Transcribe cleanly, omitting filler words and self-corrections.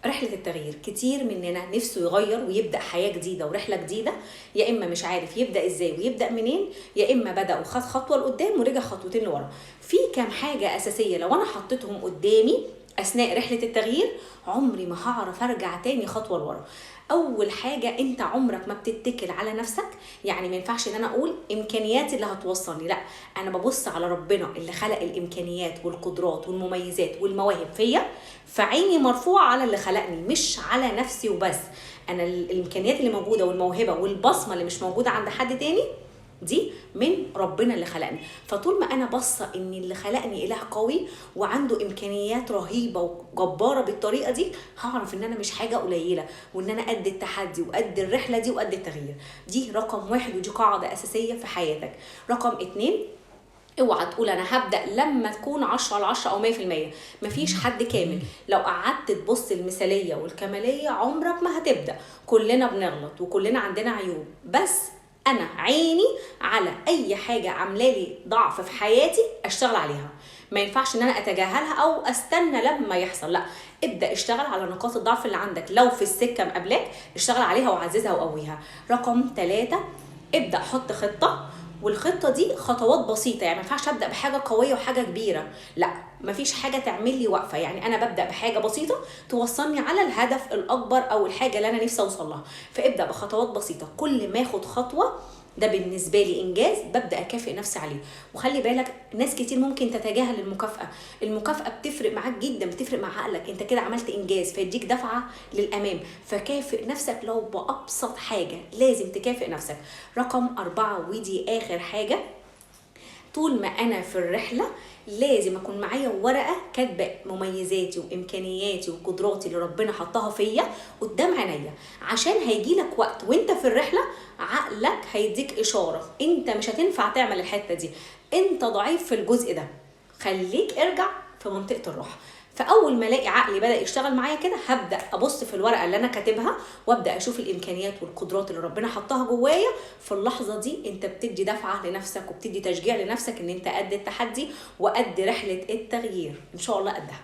رحلة التغيير، كتير مننا نفسه يغير ويبدأ حياة جديدة ورحلة جديدة، يا إما مش عارف يبدأ إزاي ويبدأ منين، يا إما بدأ وخد خطوة لقدام ورجع خطوتين لورا. في كام حاجة أساسية لو أنا حطيتهم قدامي أثناء رحلة التغيير عمري ما هعرف أرجع تاني خطوة لورا. أول حاجة، أنت عمرك ما بتتكل على نفسك. يعني ما ينفعش إن أنا أقول إمكانياتي اللي هتوصلني، لا، أنا ببص على ربنا اللي خلق الإمكانيات والقدرات والمميزات والمواهب فيا، فعيني مرفوعة على اللي خلقني مش على نفسي وبس. أنا الإمكانيات اللي موجودة والموهبة والبصمة اللي مش موجودة عند حد تاني دي من ربنا اللي خلقني. فطول ما انا بصه ان اللي خلقني اله قوي وعنده امكانيات رهيبه وجباره بالطريقه دي، هعرف ان انا مش حاجه قليله، وان انا قد التحدي وقد الرحله دي وقد التغيير. دي رقم 1 ودي قاعده اساسيه في حياتك. رقم 2، اوعى تقول انا هبدا لما تكون 10 على 10 او 100%. مفيش حد كامل. لو قعدت تبص المثاليه والكماليه عمرك ما هتبدا. كلنا بنغلط وكلنا عندنا عيوب، بس انا عيني على اي حاجه عاملالي ضعف في حياتي اشتغل عليها. ما ينفعش ان انا اتجاهلها او استنى لما يحصل، لا، ابدا اشتغل على نقاط الضعف اللي عندك. لو في السكه مقابلاك اشتغل عليها وعززها وقويها. رقم 3، ابدا حط خطه، والخطه دي خطوات بسيطه. يعني ما ينفعش ابدا بحاجه قويه وحاجه كبيره، لا، مفيش حاجه تعمل لي وقفه. يعني انا ببدا بحاجه بسيطه توصلني على الهدف الاكبر او الحاجه اللي انا نفسي اوصل لها. فابدا بخطوات بسيطه، كل ما اخد خطوه ده بالنسبه لي انجاز ببدا اكافئ نفسي عليه. وخلي بالك ناس كتير ممكن تتجاهل المكافاه. المكافاه بتفرق معاك جدا، بتفرق مع عقلك، انت كده عملت انجاز فيديك دفعه للامام. فكافئ نفسك لو بابسط حاجه، لازم تكافئ نفسك. رقم 4 ودي اخر حاجه، طول ما انا في الرحله لازم اكون معايا ورقه كاتبه مميزاتي وامكانياتي وقدراتي اللي ربنا حطها فيا قدام عينيا، عشان هيجيلك وقت وانت في الرحله عقلك هيديك اشاره انت مش هتنفع تعمل الحته دي، انت ضعيف في الجزء ده، خليك ارجع في منطقه الراحه. فاول ما الاقي عقلي بدا يشتغل معايا كده، هبدا ابص في الورقه اللي انا كاتبها وابدا اشوف الامكانيات والقدرات اللي ربنا حطها جوايا. في اللحظه دي انت بتدي دفعه لنفسك وبتدي تشجيع لنفسك ان انت قد التحدي وقد رحله التغيير، ان شاء الله قدها.